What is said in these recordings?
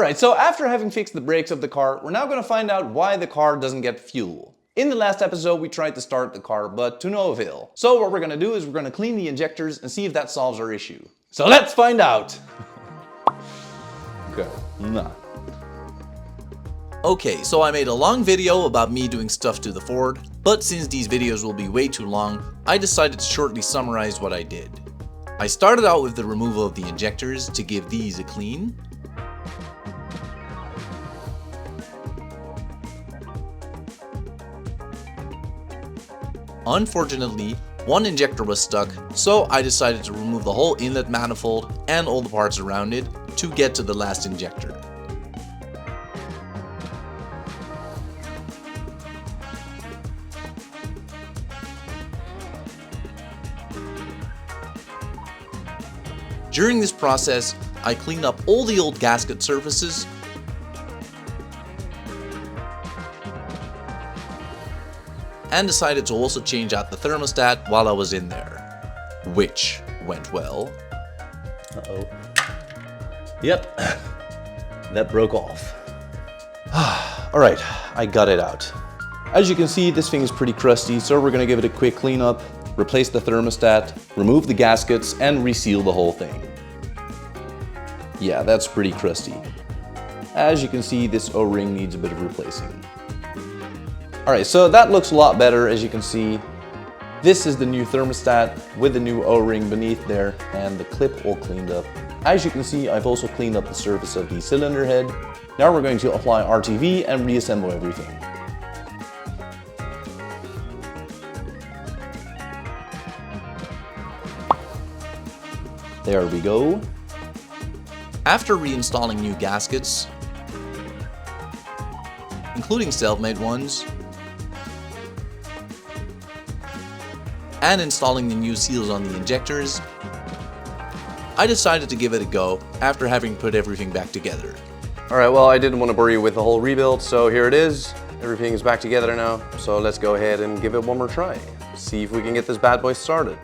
Alright, so after having fixed the brakes of the car, we're now going to find out why the car doesn't get fuel. In the last episode we tried to start the car, but to no avail. So what we're going to do is we're going to clean the injectors and see if that solves our issue. So let's find out! Okay. Nah. Okay, so I made a long video about me doing stuff to the Ford, but since these videos will be way too long, I decided to shortly summarize what I did. I started out with the removal of the injectors to give these a clean. Unfortunately, one injector was stuck, so I decided to remove the whole inlet manifold and all the parts around it to get to the last injector. During this process, I cleaned up all the old gasket surfaces, and decided to also change out the thermostat while I was in there, which went well. Uh-oh. Yep, that broke off. Alright, I got it out. As you can see, this thing is pretty crusty, so we're gonna give it a quick cleanup, replace the thermostat, remove the gaskets, and reseal the whole thing. Yeah, that's pretty crusty. As you can see, this O-ring needs a bit of replacing. Alright, so that looks a lot better. As you can see, this is the new thermostat with the new O-ring beneath there and the clip all cleaned up. As you can see, I've also cleaned up the surface of the cylinder head. Now we're going to apply RTV and reassemble everything. There we go. After reinstalling new gaskets, including self-made ones, and installing the new seals on the injectors, I decided to give it a go after having put everything back together. Alright, well, I didn't want to bore you with the whole rebuild, so here it is. Everything is back together now, so let's go ahead and give it one more try. See if we can get this bad boy started.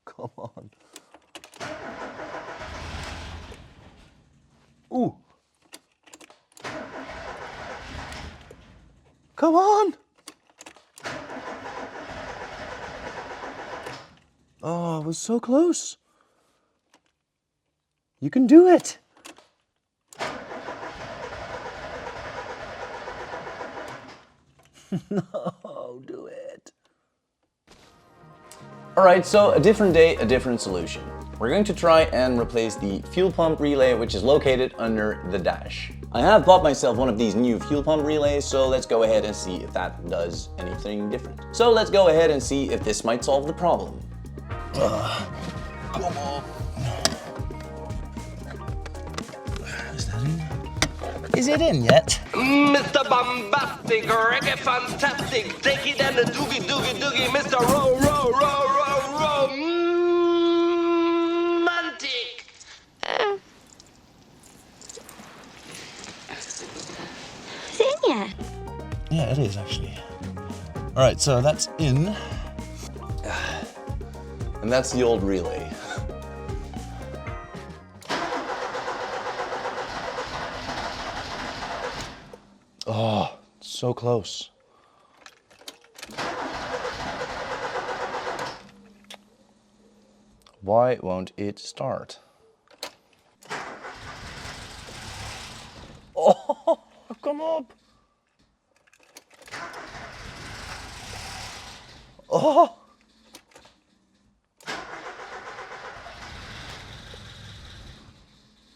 Come on. Ooh. Come on. Oh, it was so close. You can do it. No, do it. Alright, so a different day, a different solution. We're going to try and replace the fuel pump relay, which is located under the dash. I have bought myself one of these new fuel pump relays, so let's go ahead and see if that does anything different. So let's go ahead and see if this might solve the problem. Come on. Is that in? Is it in yet? Mr. Bombastic, reggae fantastic, take it and the doogie doogie doogie, Mr. Row, row, row, row, romantic. Is it in yet? Yeah, it is actually. Alright, so that's in. And that's the old relay. Oh, so close. Why won't it start? Oh, come up. Oh.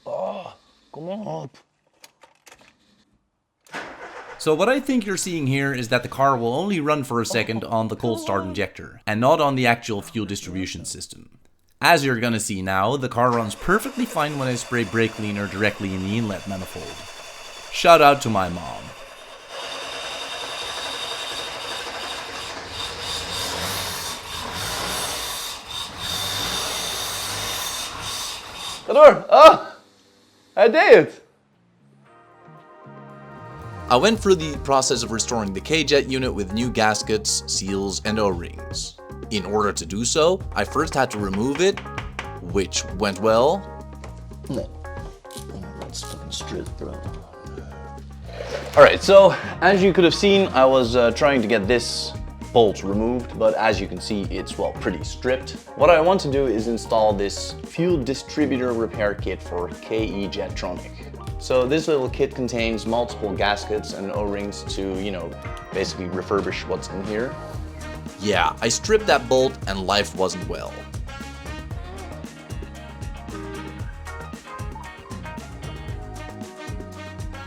Oh, come up. So what I think you're seeing here is that the car will only run for a second on the cold start injector, and not on the actual fuel distribution system. As you're gonna see now, the car runs perfectly fine when I spray brake cleaner directly in the inlet manifold. Shout out to my mom. Ga door! Oh! I did it! I went through the process of restoring the K-Jet unit with new gaskets, seals, and O-rings. In order to do so, I first had to remove it, which went well. No. That's fucking stripped, bro. Alright, so as you could have seen, I was trying to get this bolt removed, but as you can see, it's, well, pretty stripped. What I want to do is install this fuel distributor repair kit for KE Jetronic. So this little kit contains multiple gaskets and O-rings to, you know, basically refurbish what's in here. Yeah, I stripped that bolt and life wasn't well.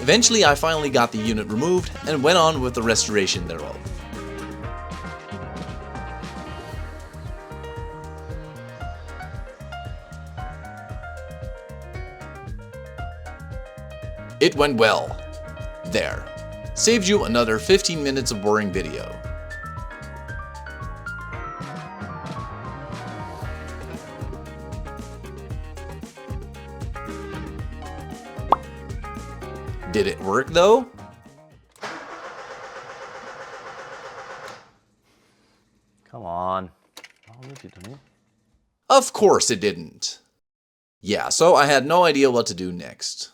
Eventually, I finally got the unit removed and went on with the restoration thereof. It went well. There. Saved you another 15 minutes of boring video. Did it work though? Come on. I'll let you do it. Of course it didn't. Yeah, so I had no idea what to do next.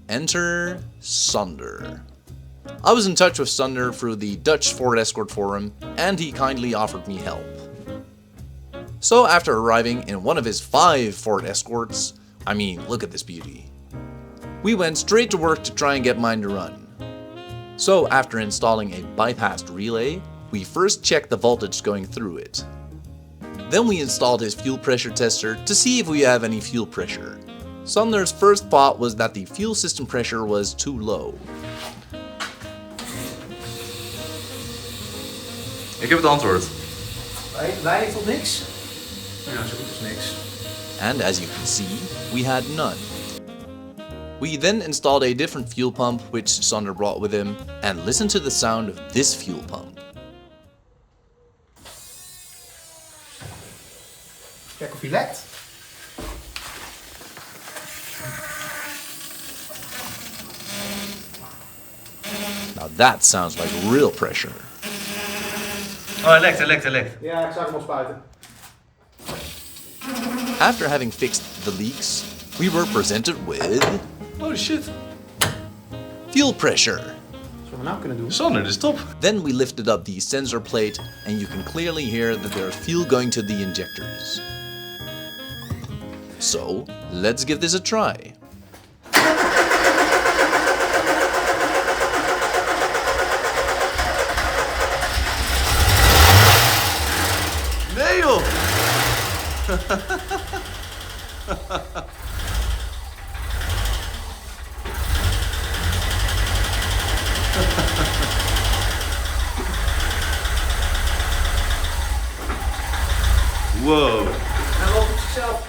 Enter Sunder. I was in touch with Sunder through the Dutch Ford Escort forum, and he kindly offered me help. So after arriving in one of his 5 Ford Escorts, I mean, look at this beauty, we went straight to work to try and get mine to run. So after installing a bypassed relay, we first checked the voltage going through it. Then we installed his fuel pressure tester to see if we have any fuel pressure. Sunder's first thought was that the fuel system pressure was too low. Ik heb het antwoord. Wij tot niks? Ja, zo goed als niks. And as you can see, we had none. We then installed a different fuel pump which Sunder brought with him, and listen to the sound of this fuel pump. Kijk of hij lekt. Now that sounds like real pressure. Oh, hij lekt. Ja, ik zag hem al spuiten. After having fixed the leaks, we were presented with Holy shit. fuel pressure. Wat we nou kunnen doen? Sander, dit is top. Then we lifted up the sensor plate and you can clearly hear that there's fuel going to the injectors. So, let's give this a try. Nee joh. Wow. Hij loopt op zichzelf.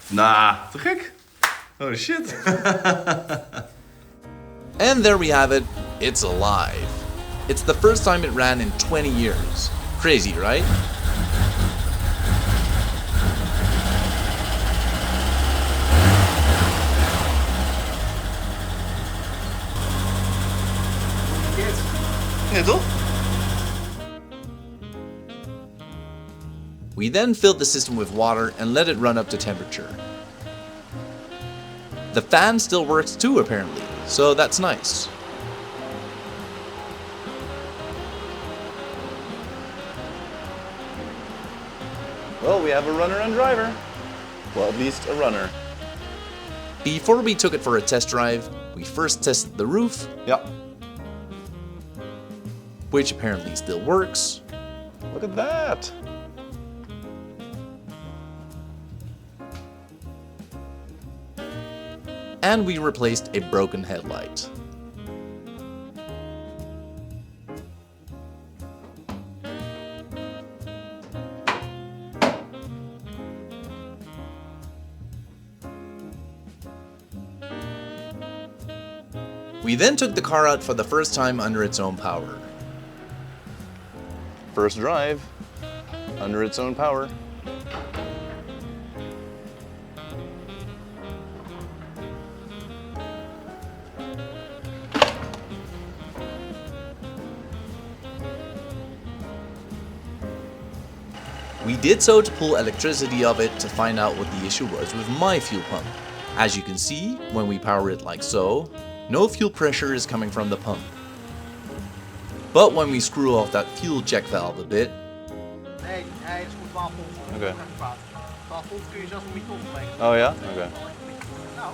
Nah, te gek. Holy shit. And there we have it, it's alive. It's the first time it ran in 20 years. Crazy, right? Ja, toch? We then filled the system with water and let it run up to temperature. The fan still works too apparently, so that's nice. Well, we have a runner and driver. Well, at least a runner. Before we took it for a test drive, we first tested the roof, Yeah. which apparently still works. Look at that. And we replaced a broken headlight. We then took the car out for the first time under its own power. First drive, under its own power. We did so to pull electricity of it to find out what the issue was with my fuel pump. As you can see, when we power it like so, no fuel pressure is coming from the pump. But when we screw off that fuel check valve a bit, Nee, hij is voor 12 pond. Oké. 12 pond kun je zelfs niet mee. Oh ja? Oké. Nou,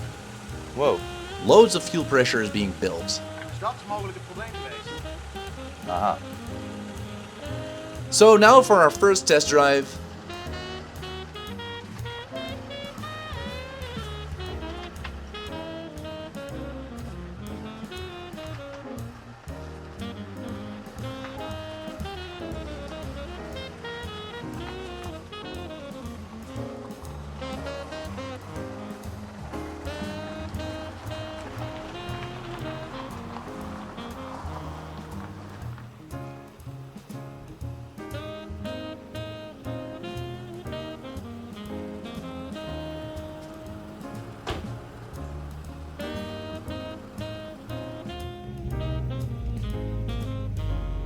Wow. loads of fuel pressure is being built. dus dat is mogelijk het probleem geweest. Aha. So now for our first test drive.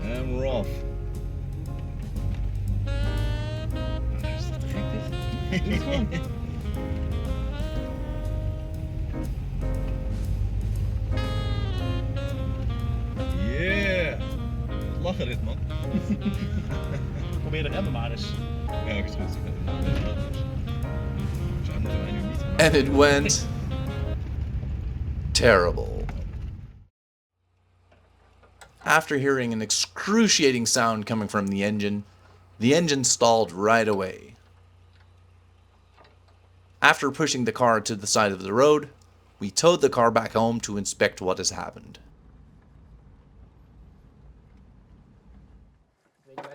En we're off. Is dat te gek dit? Yeah! Lachen dit, man. Probeer de remmen maar eens. Ja, ik is goed. Zo moeten wij nu niet. And it went terrible. After hearing an excruciating sound coming from the engine stalled right away. After pushing the car to the side of the road, we towed the car back home to inspect what has happened.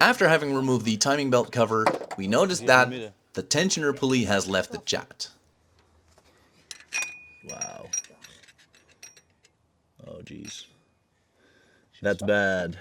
After having removed the timing belt cover, we noticed that the tensioner pulley has left the jacket. Wow. Oh jeez. That's bad.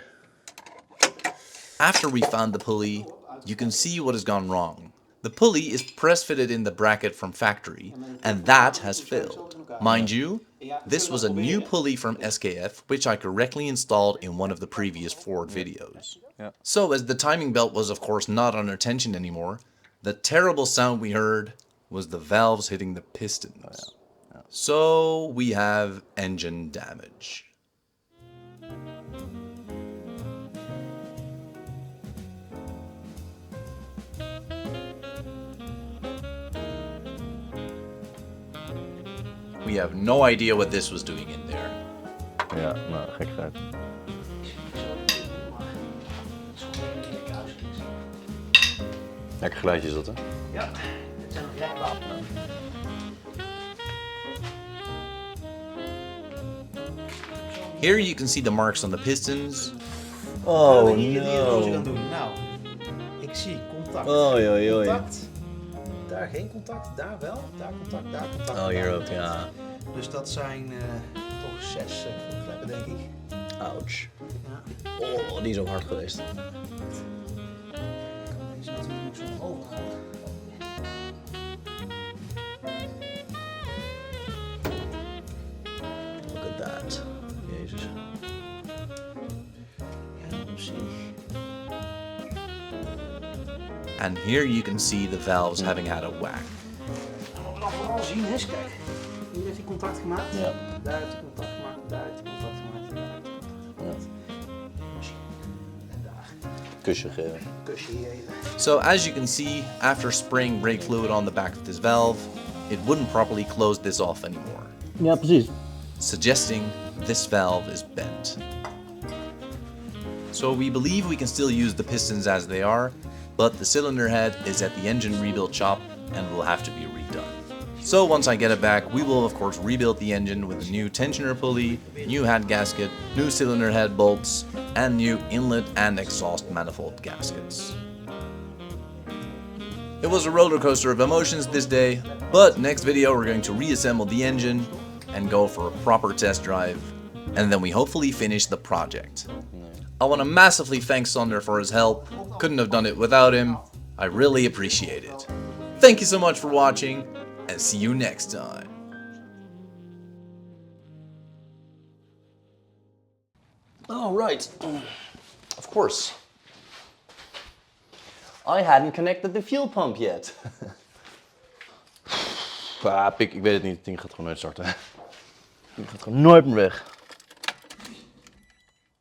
After we found the pulley, you can see what has gone wrong. The pulley is press-fitted in the bracket from factory, and that has failed. Mind you, this was a new pulley from SKF, which I correctly installed in one of the previous Ford videos. Yeah. So as the timing belt was of course not under tension anymore, the terrible sound we heard was the valves hitting the pistons. So we have engine damage. We have no idea what this was doing in there. Ja, nou, gekkigheid. Lekker geluidje is dat, hè? Ja, dit zijn nog rekbanden. Here you can see the marks on the pistons. Oh Hier die roze gaan no. doen. Nou, ik zie contact. Oei, oei, oei. Contact. Daar geen contact, daar wel. Daar contact, daar contact. Oh, hier daar ook, contact. ja. Dus dat zijn toch 6 voetkleppen, denk ik. Ouch. Ja. Oh, die is ook hard geweest. Ik kan deze natuurlijk zo overhouden. Look at that. Jezus. Ja, op zich. And here you can see the valves having had a whack. Wat we dan vooral zien is, kijk. Hier heeft hij contact gemaakt. Ja. Daar heeft hij contact gemaakt. Daar heeft hij contact gemaakt. En daar heeft hij contact gemaakt. Misschien. En daar. Kusje geven. Kusje hier even. So as you can see, after spraying brake fluid on the back of this valve, it wouldn't properly close this off anymore, Ja, precies. suggesting this valve is bent. So we believe we can still use the pistons as they are, but the cylinder head is at the engine rebuild shop and will have to be redone. So once I get it back, we will of course rebuild the engine with a new tensioner pulley, new head gasket, new cylinder head bolts, and new inlet and exhaust manifold gaskets. It was a roller coaster of emotions this day, but next video we're going to reassemble the engine and go for a proper test drive, and then we hopefully finish the project. I want to massively thank Sander for his help. Couldn't have done it without him. I really appreciate it. Thank you so much for watching, and see you next time. All right. Of course. I hadn't connected the fuel pump yet. Pik, ik weet het niet. Het ding gaat gewoon nooit starten. Het gaat gewoon nooit meer weg.